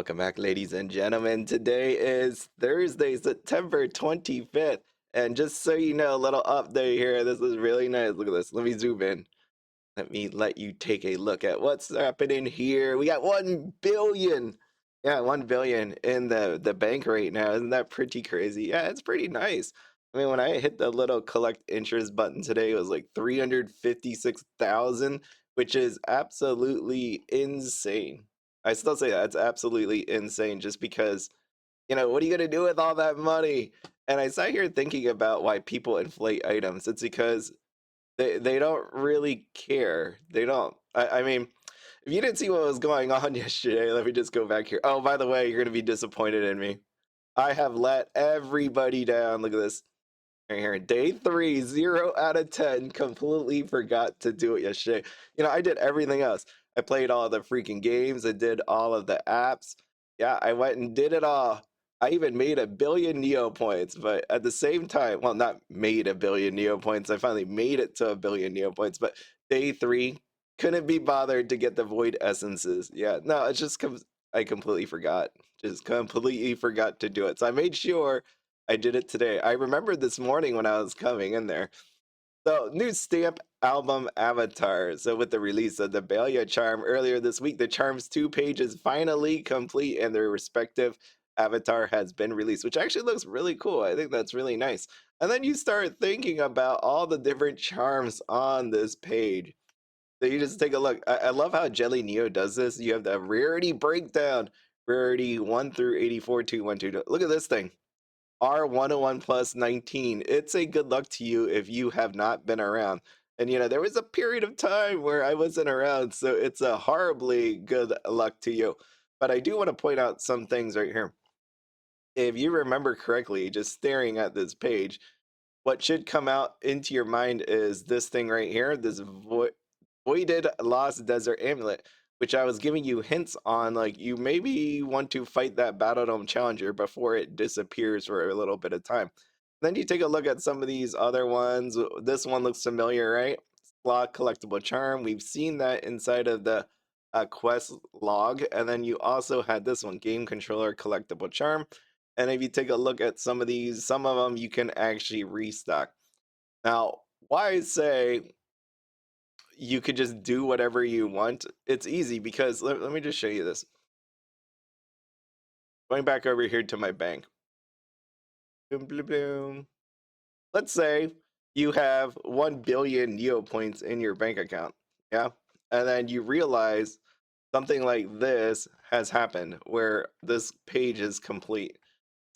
Welcome back, ladies and gentlemen. Today is Thursday, September 25th. And just so you know, a little update here. This is really nice. Look at this. Let me zoom in. Let me let you take a look at what's happening here. We got 1 billion. Yeah, 1 billion in the bank right now. Isn't that pretty crazy? Yeah, it's pretty nice. I mean, when I hit the little collect interest button today, it was like 356,000, which is absolutely insane. I still say that's absolutely insane just because, what are you going to do with all that money? And I sat here thinking about why people inflate items. It's because they don't really care. They don't. I mean, if you didn't see what was going on yesterday, let me just go back here. Oh, by the way, you're gonna be disappointed in me. I have let everybody down. Look at this right here. Day 3, 0 out of 10. Completely forgot to do it yesterday. I did everything else. I played all the freaking games. I did all of the apps. Yeah, I went and did it all. I even made 1 billion Neopoints, but at the same time, well, not made 1 billion Neopoints. I finally made it to 1 billion Neopoints, but day 3 couldn't be bothered to get the void essences. Yeah, no, it's just I completely forgot. Just completely forgot to do it. So I made sure I did it today. I remembered this morning when I was coming in there. So, new stamp album avatar. So, with the release of the Baelia Charm earlier this week, the Charm's 2 pages finally complete and their respective avatar has been released, which actually looks really cool. I think that's really nice. And then you start thinking about all the different charms on this page. So, you just take a look. I love how Jelly Neo does this. You have the rarity breakdown, rarity 1 through 84, 2, 1, 2. Look at this thing. R101 plus 19. It's a good luck to you if you have not been around. And there was a period of time where I wasn't around, so it's a horribly good luck to you. But I do want to point out some things right here. If you remember correctly, just staring at this page, what should come out into your mind is this thing right here, this voided lost desert amulet, which I was giving you hints on. Like, you maybe want to fight that Battledome challenger before it disappears for a little bit of time. Then you take a look at some of these other ones. This one looks familiar, right? Slot collectible charm. We've seen that inside of the quest log. And then you also had this one, game controller collectible charm. And if you take a look at some of these, some of them you can actually restock. Now, why say you could just do whatever you want? It's easy because let me just show you this. Going back over here to my bank. Boom, boom, boom. Let's say you have 1 billion Neopoints in your bank account. Yeah. And then you realize something like this has happened where this page is complete.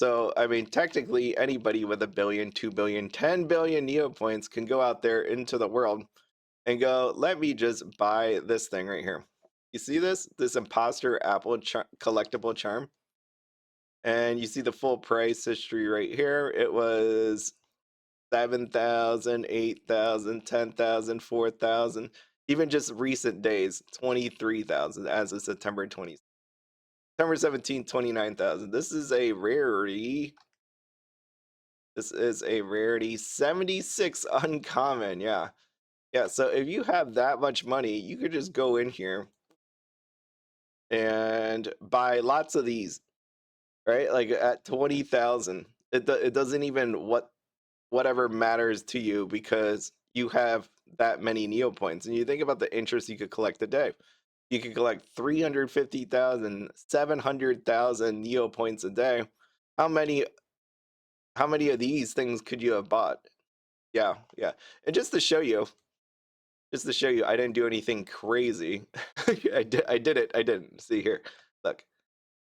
So, I mean, technically, anybody with 1 billion, 2 billion, 10 billion Neopoints can go out there into the world and go, let me just buy this thing right here. You see this? This imposter apple collectible charm. And you see the full price history right here. It was 7,000, 8,000, 10,000, 4,000. Even just recent days, 23,000 as of September 20th. September 17th, 29,000. This is a rarity. This is a rarity 76 uncommon. Yeah. Yeah. So if you have that much money, you could just go in here and buy lots of these, right? Like at 20,000. It doesn't even whatever matters to you because you have that many Neopoints. And you think about the interest you could collect a day. You could collect 350,000, 700,000 Neopoints a day. How many how many of these things could you have bought? Yeah, yeah. And just to show you, I didn't do anything crazy. I did it. I didn't. See here. Look.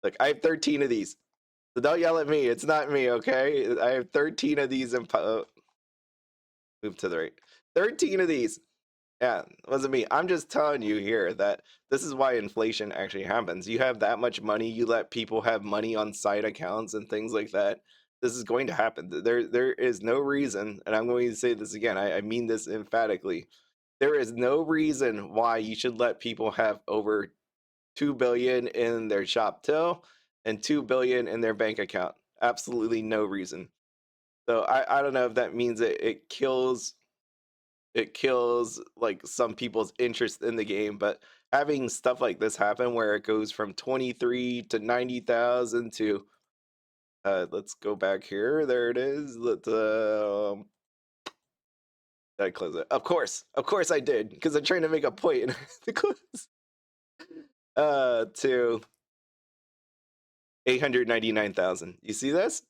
Look, I have 13 of these. So don't yell at me. It's not me, okay? I have 13 of these in move to the right. 13 of these. Yeah, it wasn't me. I'm just telling you here that this is why inflation actually happens. You have that much money, you let people have money on side accounts and things like that. This is going to happen. There is no reason, and I'm going to say this again. I mean this emphatically. There is no reason why you should let people have over 2 billion in their shop till and 2 billion in their bank account. Absolutely no reason. So I don't know if that means it kills like some people's interest in the game, but having stuff like this happen where it goes from 23 to 90,000 to let's go back here. There it is. Let's did I close it? Of course I did, because I'm trying to make a point to close. To 899,000. You see this?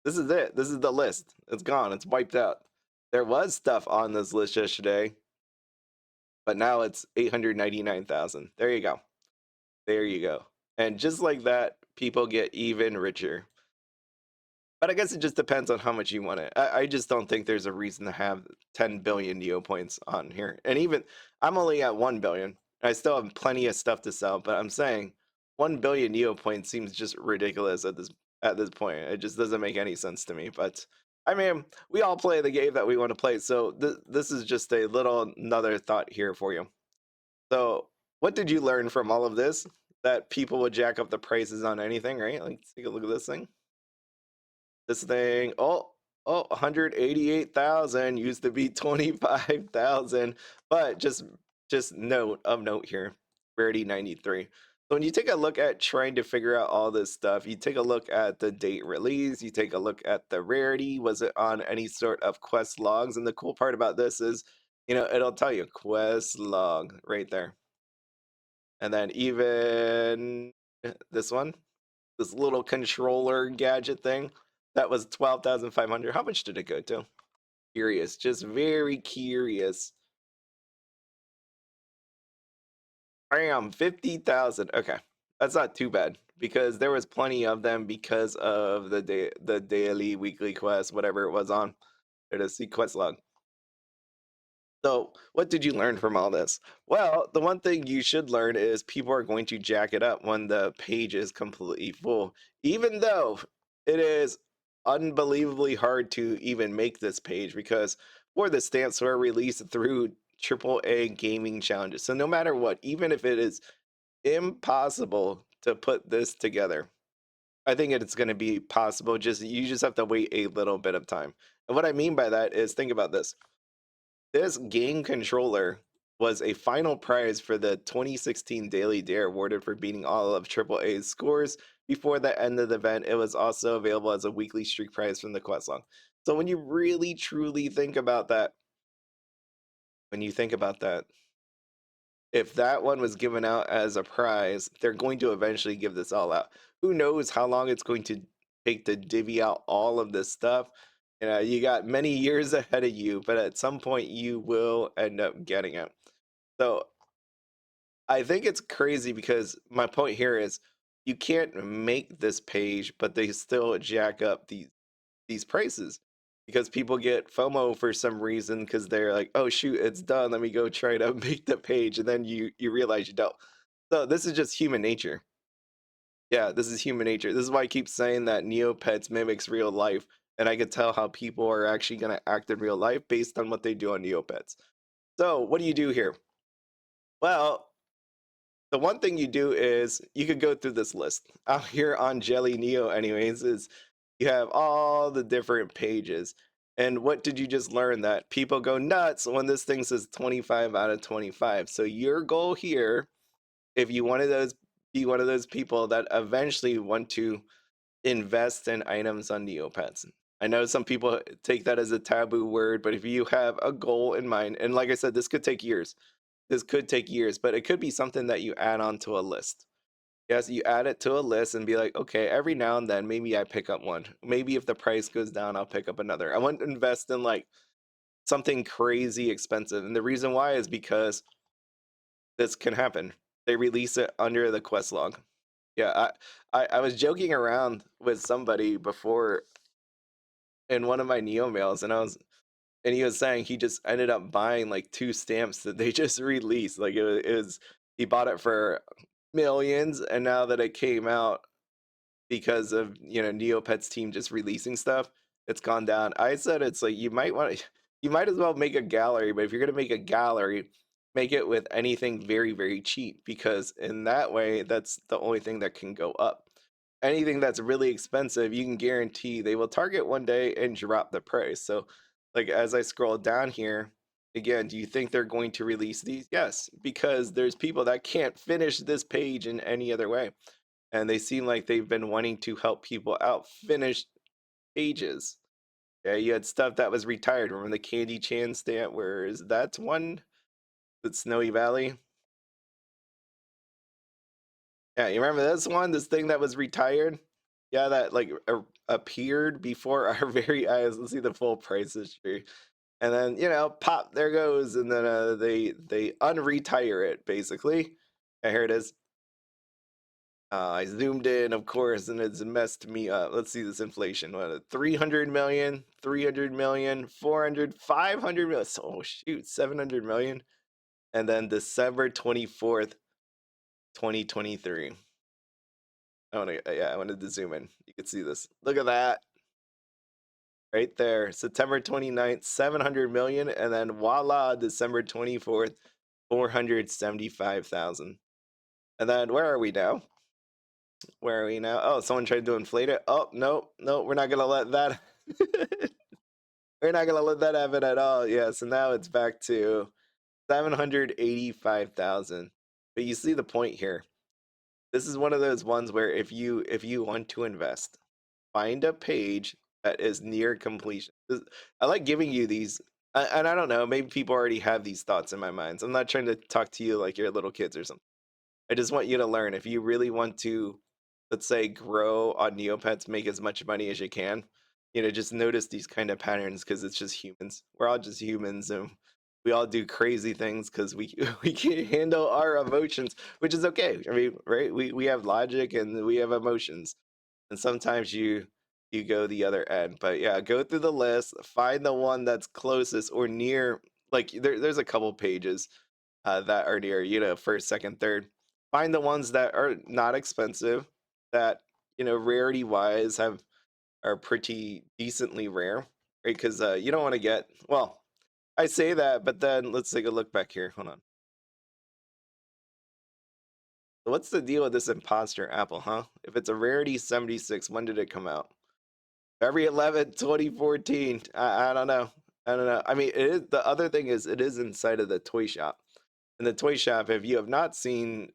This is it. This is the list. It's gone. It's wiped out. There was stuff on this list yesterday, but now it's 899,000. There you go. There you go. And just like that, people get even richer. But I guess it just depends on how much you want it. I just don't think there's a reason to have 10 billion Neopoints on here. And even I'm only at 1 billion. I still have plenty of stuff to sell, but I'm saying 1 billion Neopoints seems just ridiculous at this point. It just doesn't make any sense to me. But I mean, we all play the game that we want to play. So this is just a little another thought here for you. So what did you learn from all of this? That people would jack up the prices on anything, right? Like, take a look at this thing. This thing, 188,000 used to be 25,000, but just note here, rarity 93. So when you take a look at trying to figure out all this stuff, you take a look at the date release, you take a look at the rarity, was it on any sort of quest logs? And the cool part about this is, it'll tell you quest log right there. And then even this one, this little controller gadget thing, that was 12,500. How much did it go to? Curious, just very curious. Bam, 50,000. Okay, that's not too bad, because there was plenty of them because of the daily, weekly quest, whatever it was on. It is, see quest log. So, what did you learn from all this? Well, the one thing you should learn is people are going to jack it up when the page is completely full, even though it is unbelievably hard to even make this page, because for the stamps were released through AAA gaming challenges. So, no matter what, even if it is impossible to put this together, I think it's going to be possible. You just have to wait a little bit of time. And what I mean by that is, think about this. This game controller was a final prize for the 2016 Daily Dare, awarded for beating all of AAA's scores before the end of the event. It was also available as a weekly streak prize from the quest log. So when you really truly think about that, if that one was given out as a prize, they're going to eventually give this all out. Who knows how long it's going to take to divvy out all of this stuff. You got many years ahead of you, but at some point you will end up getting it. So I think it's crazy, because my point here is you can't make this page, but they still jack up these prices, because people get FOMO for some reason, because they're like, oh shoot, it's done. Let me go try to make the page, and then you realize you don't. So this is just human nature. Yeah, this is human nature. This is why I keep saying that Neopets mimics real life, and I could tell how people are actually going to act in real life based on what they do on Neopets. So what do you do here? Well, the one thing you do is you could go through this list. Out here on Jelly Neo, anyways, is you have all the different pages. And what did you just learn? That people go nuts when this thing says 25 out of 25. So your goal here, if you want to be one of those people that eventually want to invest in items on Neopets. I know some people take that as a taboo word, but if you have a goal in mind, and like I said, this could take years. This could take years, but it could be something that you add onto a list. Yes, you add it to a list and be like, okay, every now and then, maybe I pick up one. Maybe if the price goes down, I'll pick up another. I want to invest in like something crazy expensive. And the reason why is because this can happen. They release it under the quest log. Yeah, I was joking around with somebody before in one of my Neo mails, and he was saying he just ended up buying like 2 stamps that they just released. Like it was he bought it for millions, and now that it came out, because of Neopets team just releasing stuff, it's gone down. I said it's like you might as well make a gallery, but if you're gonna make a gallery, make it with anything very, very cheap, because in that way, that's the only thing that can go up. Anything that's really expensive, you can guarantee they will target one day and drop the price. So like as I scroll down here, Again, do you think they're going to release these? Yes, because there's people that can't finish this page in any other way. And they seem like they've been wanting to help people out finish pages. Yeah, you had stuff that was retired. Remember the Candy Chan stamp? Where is that's one? That's Snowy Valley. Yeah, you remember this one? This thing that was retired? Yeah, that like appeared before our very eyes. Let's see the full price history. And then, you know, pop, there goes. And then they unretire it, basically. Yeah, here it is. I zoomed in, of course, and it's messed me up. Let's see this inflation. What, 300 million, 300 million, 400, 500 million. Oh, shoot, 700 million. And then December 24th, 2023. I wanted to zoom in. You can see this. Look at that right there. September 29th, 700 million. And then voila, December 24th, 475,000. And then where are we now? Where are we now? Oh, someone tried to inflate it. Oh, no, we're not gonna let that. We're not gonna let that happen at all. Yeah, so now it's back to 785,000. But you see the point here. This is one of those ones where if you want to invest, find a page that is near completion. I like giving you these, and I don't know, maybe people already have these thoughts in my mind. So I'm not trying to talk to you like you're little kids or something. I just want you to learn. If you really want to, let's say, grow on Neopets, make as much money as you can, you know, just notice these kind of patterns because it's just humans. We're all just humans, and we all do crazy things because we we can't handle our emotions, which is okay. I mean, right? We have logic and we have emotions, and sometimes you go the other end. But yeah, go through the list, find the one that's closest or near. Like there's a couple pages that are near, you know, first, second, third. Find the ones that are not expensive, that, you know, rarity wise are pretty decently rare, right? Because you don't want to get, well, I say that, but then let's take a look back here. Hold on. So what's the deal with this imposter apple, huh? If it's a rarity 76, when did it come out? February 11th, 2014. I don't know. I don't know. I mean, it is, the other thing is it is inside of the toy shop. In the toy shop, if you have not seen,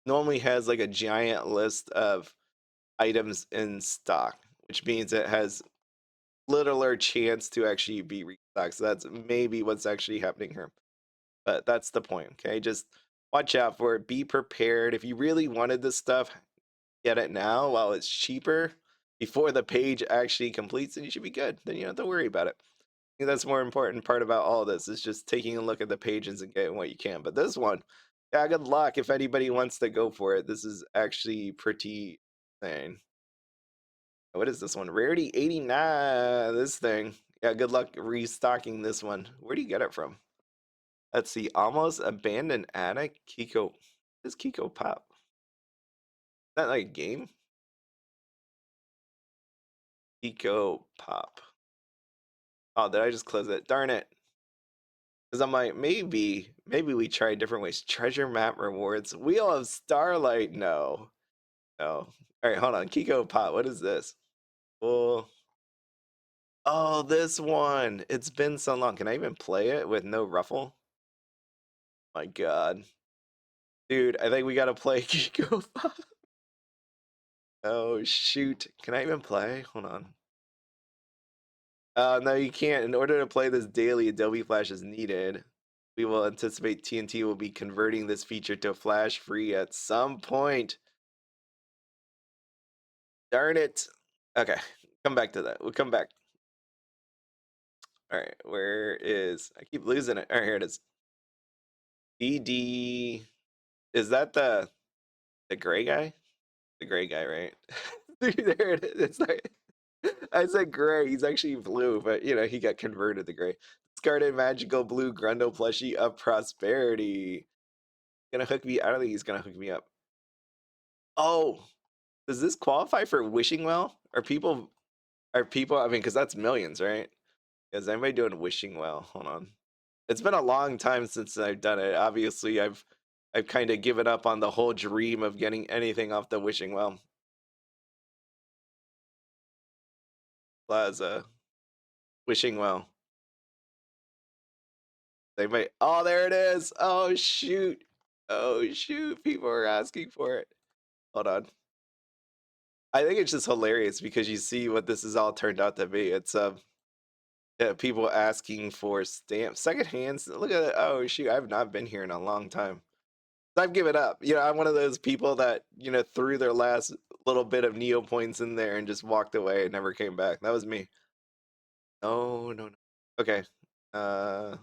normally has like a giant list of items in stock, which means it has littler chance to actually be restocked. So that's maybe what's actually happening here. But that's the point. Okay, just watch out for it. Be prepared. If you really wanted this stuff, get it now while it's cheaper before the page actually completes, and you should be good. Then you don't have to worry about it. I think that's the more important part about all this is just taking a look at the pages and getting what you can. But this one, yeah, good luck if anybody wants to go for it. This is actually pretty insane. What is this one? Rarity 89. This thing. Yeah, good luck restocking this one. Where do you get it from? Let's see. Almost abandoned attic. Kiko. What is Kiko Pop? Is that like a game? Kiko Pop. Oh, did I just close it? Darn it. Because I'm like, maybe we try different ways. Treasure map rewards. Wheel of Starlight. No. No. All right, hold on. Kiko Pop. What is this? Well, oh, this one. It's been so long. Can I even play it with no ruffle? My God. Dude, I think we gotta play Kiko Pop. Oh, shoot. Can I even play? Hold on. No, you can't. In order to play this daily, Adobe Flash is needed. We will anticipate TNT will be converting this feature to Flash free at some point. Darn it. Okay, come back to that. We'll come back. All right, where is, I keep losing it. All right, here it is. BD, is that the gray guy? The gray guy, right? There it is. It's like, I said gray. He's actually blue, but you know, he got converted to gray. Discarded magical blue Grundle plushie of prosperity. Gonna hook me. I don't think he's gonna hook me up. Oh, does this qualify for wishing well? Are people? I mean, because that's millions, right? Is anybody doing wishing well? Hold on. It's been a long time since I've done it. Obviously, I've kind of given up on the whole dream of getting anything off the wishing well. Plaza, wishing well. They might. Oh, there it is. Oh shoot. Oh shoot. People are asking for it. Hold on. I think it's just hilarious because you see what this has all turned out to be. It's people asking for stamps, second hands. Look at it. Oh shoot. I've not been here in a long time. I've given up. You know, I'm one of those people that, you know, threw their last little bit of Neopoints in there and just walked away and never came back. That was me. Oh, no, no. Okay. Uh,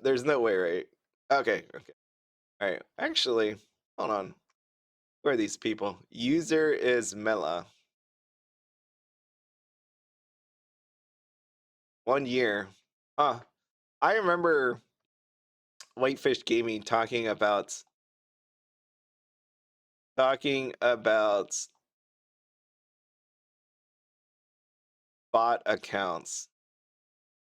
there's no way, right? Okay, okay. All right. Actually, hold on. Who are these people? User is Mela. 1 year. Huh. I remember Whitefish Gaming talking about bot accounts.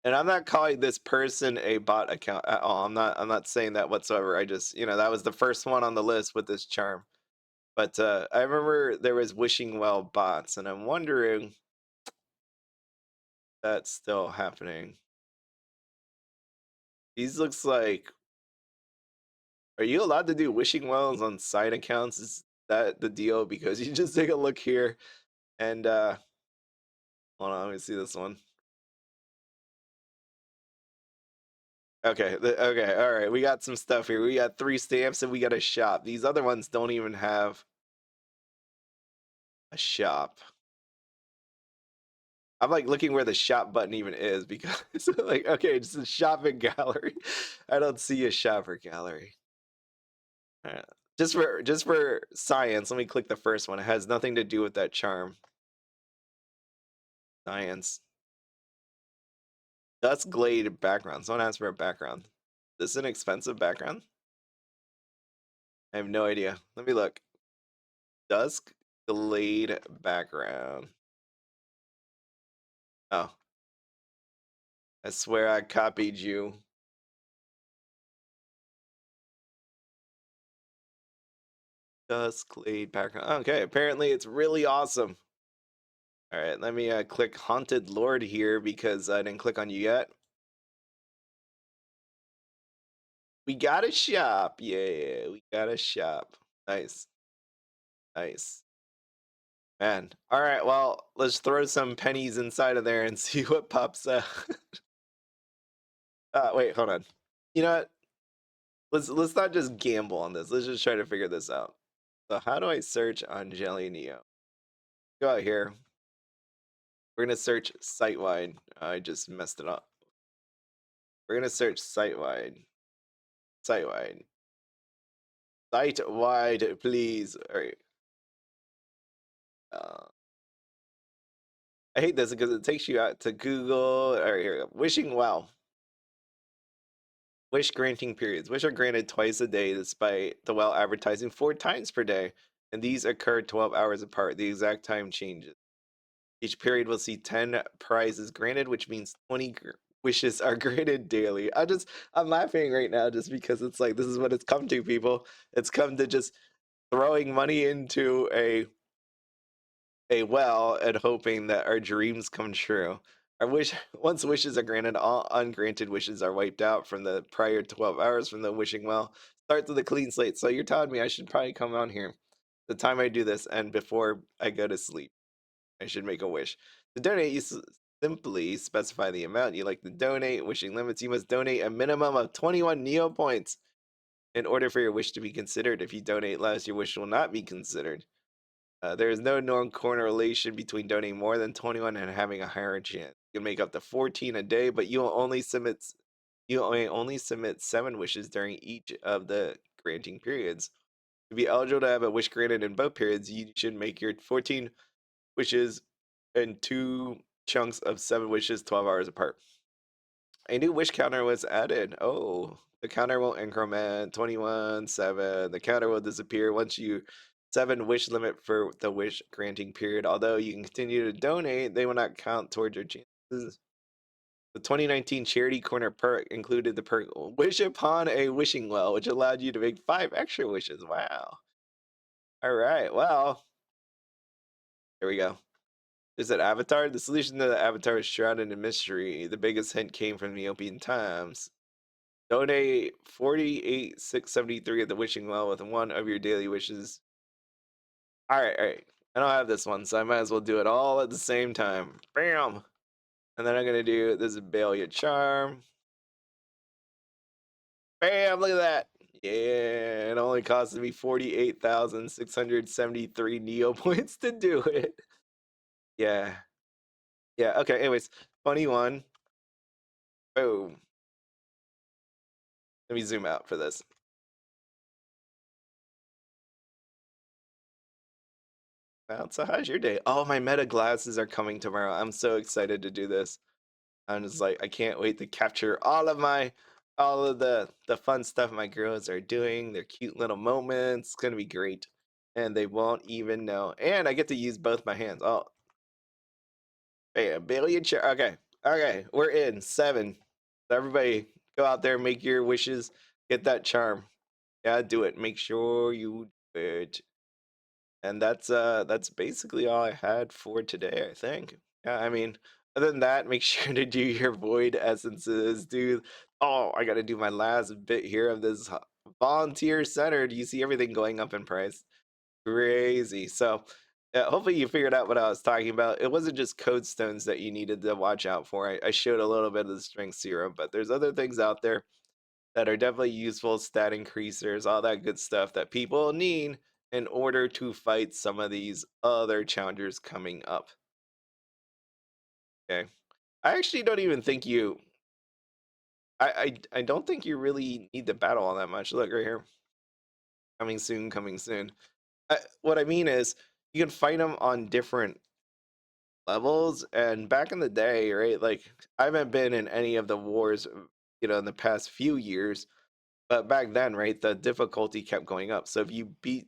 And I'm not calling this person a bot account at all. I'm not saying that whatsoever. I just, you know, that was the first one on the list with this charm. But I remember there was wishing well bots, and I'm wondering if that's still happening. These looks like, are you allowed to do wishing wells on side accounts? Is that the deal? Because you just take a look here and hold on, let me see this one. Okay, okay, all right. We got some stuff here. We got 3 stamps and we got a shop. These other ones don't even have a shop. I'm like looking where the shop button even is because like, okay, it's a shopping gallery. I don't see a shopper gallery. All right. Just for science, let me click the first one. It has nothing to do with that charm. Science. Dusk Glade background. Someone asked for a background. This is an expensive background? I have no idea. Let me look. Dusk Glade background. Oh. I swear I copied you. Dusk Glade background. Okay, apparently it's really awesome. All right, let me click Haunted Lord here because I didn't click on you yet. We got a shop. Yeah, we got a shop. Nice. Nice. Man. All right, well, let's throw some pennies inside of there and see what pops up. Wait, hold on. You know what? Let's not just gamble on this. Let's just try to figure this out. So how do I search on Jelly Neo? Go out here. We're gonna search site-wide. I just messed it up. We're gonna search site-wide. Site-wide. Site-wide, please. All right. I hate this because it takes you out to Google. All right, here we go. Wishing well. Wish granting periods. Wish are granted twice a day despite the well advertising 4 times per day, and these occur 12 hours apart. The exact time changes. Each period will see 10 prizes granted, which means 20 wishes are granted daily. I'm laughing right now just because it's like, this is what it's come to, people. It's come to just throwing money into a well and hoping that our dreams come true. Our wish once wishes are granted, all ungranted wishes are wiped out from the prior 12 hours from the wishing well. Starts with a clean slate. So you're telling me I should probably come on here the time I do this and before I go to sleep. I should make a wish. To donate, you simply specify the amount you like to donate. Wishing limits, you must donate a minimum of 21 Neopoints in order for your wish to be considered. If you donate less, your wish will not be considered. There is no known correlation between donating more than 21 and having a higher chance. You can make up to 14 a day, but you only submit 7 wishes during each of the granting periods. To be eligible to have a wish granted in both periods, you should make your 14 wishes in 2 chunks of 7 wishes 12 hours apart. A new wish counter was added. Oh, the counter will increment 21, 7. The counter will disappear once you 7 wish limit for the wish granting period. Although you can continue to donate, they will not count towards your chances. The 2019 Charity Corner perk included the perk Wish Upon a Wishing Well, which allowed you to make 5 extra wishes. Wow. All right. Well, here we go. Is it Avatar? The solution to the Avatar is shrouded in mystery. The biggest hint came from Neopian times. Donate 48,673 at the wishing well with one of your daily wishes. All right, all right. I don't have this one, so I might as well do it all at the same time. Bam! And then I'm gonna do this is Baelia Charm. Bam! Look at that. Yeah, it only costed me 48,673 Neopoints to do it. Yeah. Yeah, okay, anyways. Funny one. Boom. Let me zoom out for this. So how's your day? Oh, my meta glasses are coming tomorrow. I'm so excited to do this. I'm just like, I can't wait to capture all of the fun stuff my girls are doing, their cute little moments. It's gonna be great. And they won't even know. And I get to use both my hands. Oh, bam, billion chair. Okay. Okay, we're in 7. So everybody go out there, make your wishes, get that charm. Yeah, do it. Make sure you do it. And that's basically all I had for today, I think. Yeah, I mean, other than that, make sure to do your void essences, dude. Oh, I gotta do my last bit here of this volunteer center. Do you see everything going up in price? Crazy. So hopefully you figured out what I was talking about. It wasn't just code stones that you needed to watch out for. I showed a little bit of the strength serum, but there's other things out there that are definitely useful, stat increasers, all that good stuff that people need in order to fight some of these other challengers coming up. Okay. I actually don't even think you I don't think you really need to battle all that much. Look right here. Coming soon, coming soon. What I mean is you can fight them on different levels, and back in the day, right? Like I haven't been in any of the wars, in the past few years, but back then, right, the difficulty kept going up. So if you beat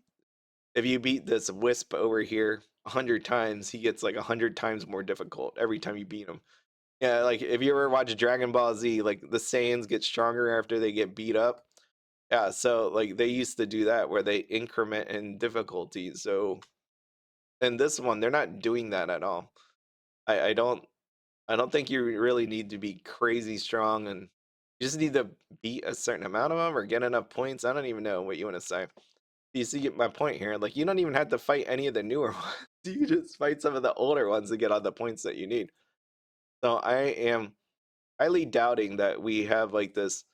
this wisp over here 100 times, he gets like 100 times more difficult every time you beat him. Yeah, like if you ever watch Dragon Ball Z, like the Saiyans get stronger after they get beat up. Yeah, so like they used to do that where they increment in difficulty. So in this one, they're not doing that at all. I, I don't I don't think you really need to be crazy strong, and you just need to beat a certain amount of them or get enough points. I don't even know what you want to say. You see my point here. Like you don't even have to fight any of the newer ones. You just fight some of the older ones to get all the points that you need. So I am highly doubting that we have like this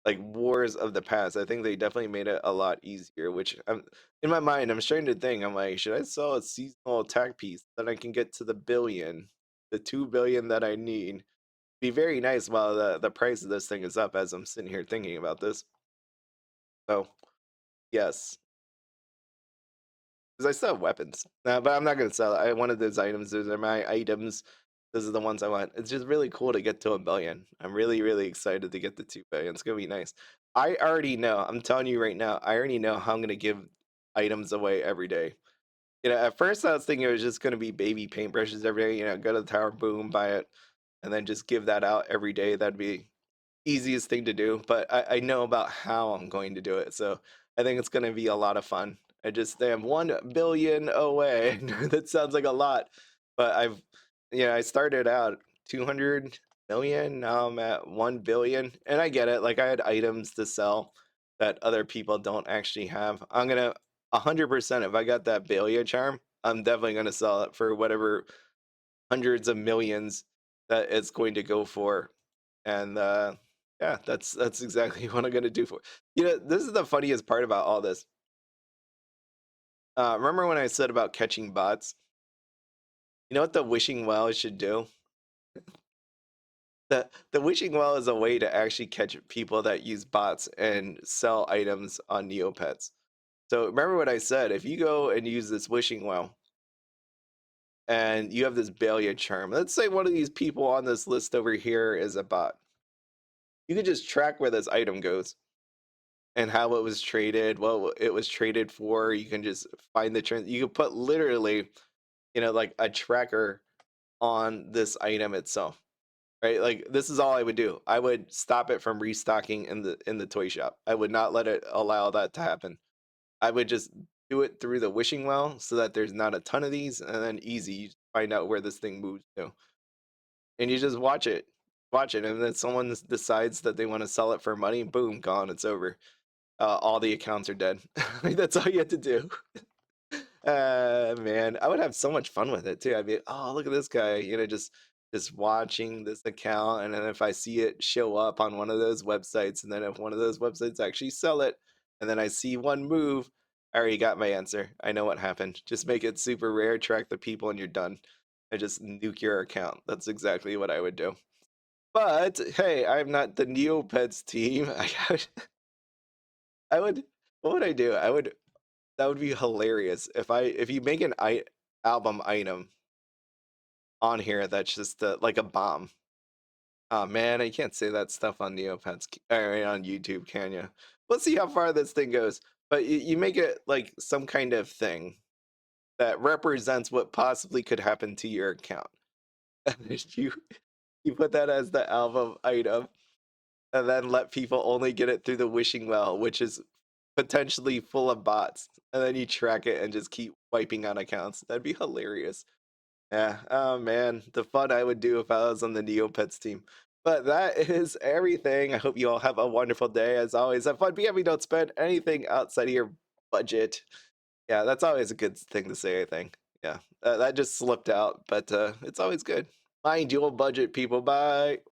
like wars of the past. I think they definitely made it a lot easier, which in my mind I'm starting to think I'm like, should I sell a seasonal attack piece that I can get to the billion, the 2 billion that I need? Be very nice while the price of this thing is up as I'm sitting here thinking about this. So yes, because I still have weapons. But I'm not gonna sell it. I wanted those items. Those are my items. Those are the ones I want. It's just really cool to get to 1 billion. I'm really, really excited to get to 2 billion. It's gonna be nice. I already know. I'm telling you right now. I already know how I'm gonna give items away every day. At first I was thinking it was just gonna be baby paintbrushes every day. Go to the tower, boom, buy it, and then just give that out every day. That'd be easiest thing to do, but I know about how I'm going to do it. So I think it's going to be a lot of fun. I am 1 billion away. That sounds like a lot, but I started out 200 million. Now I'm at 1 billion, and I get it. Like I had items to sell that other people don't actually have. I'm going to 100%. If I got that Baelia charm, I'm definitely going to sell it for whatever hundreds of millions that it's going to go for. And yeah, that's exactly what I'm gonna do for. This is the funniest part about all this. Remember when I said about catching bots? You know what the wishing well should do? The wishing well is a way to actually catch people that use bots and sell items on Neopets. So remember what I said, if you go and use this wishing well and you have this Baelia charm, let's say one of these people on this list over here is a bot. You can just track where this item goes and how it was traded, what it was traded for. You can just find the trend. You can put literally, like a tracker on this item itself, right? Like this is all I would do. I would stop it from restocking in the toy shop. I would not let it allow that to happen. I would just do it through the wishing well so that there's not a ton of these, and then easy, you find out where this thing moves to, and you just watch it. watch it, and then someone decides that they want to sell it for money, boom, gone, it's over. All the accounts are dead. Like, that's all you have to do. Man, I would have so much fun with it too. I'd be, oh, look at this guy, just watching this account, and then if I see it show up on one of those websites, and then if one of those websites actually sell it, and then I see one move, I already got my answer. I know what happened. Just make it super rare, track the people, and you're done. And just nuke your account. That's exactly what I would do. But hey, I'm not the Neopets team. I would. What would I do? That would be hilarious if you make an album item on here that's just like a bomb. Oh man, I can't say that stuff on Neopets or on YouTube, can you? Let's see how far this thing goes. But you make it like some kind of thing that represents what possibly could happen to your account. And if you put that as the album item, and then let people only get it through the wishing well, which is potentially full of bots, and then you track it and just keep wiping out accounts. That'd be hilarious. Yeah. Oh man, the fun I would do if I was on the Neopets team. But that is everything. I hope you all have a wonderful day. As always, have fun. But yeah, we don't spend anything outside of your budget. Yeah, that's always a good thing to say, I think. Yeah, that just slipped out, but it's always good. Mind your budget, people. Bye.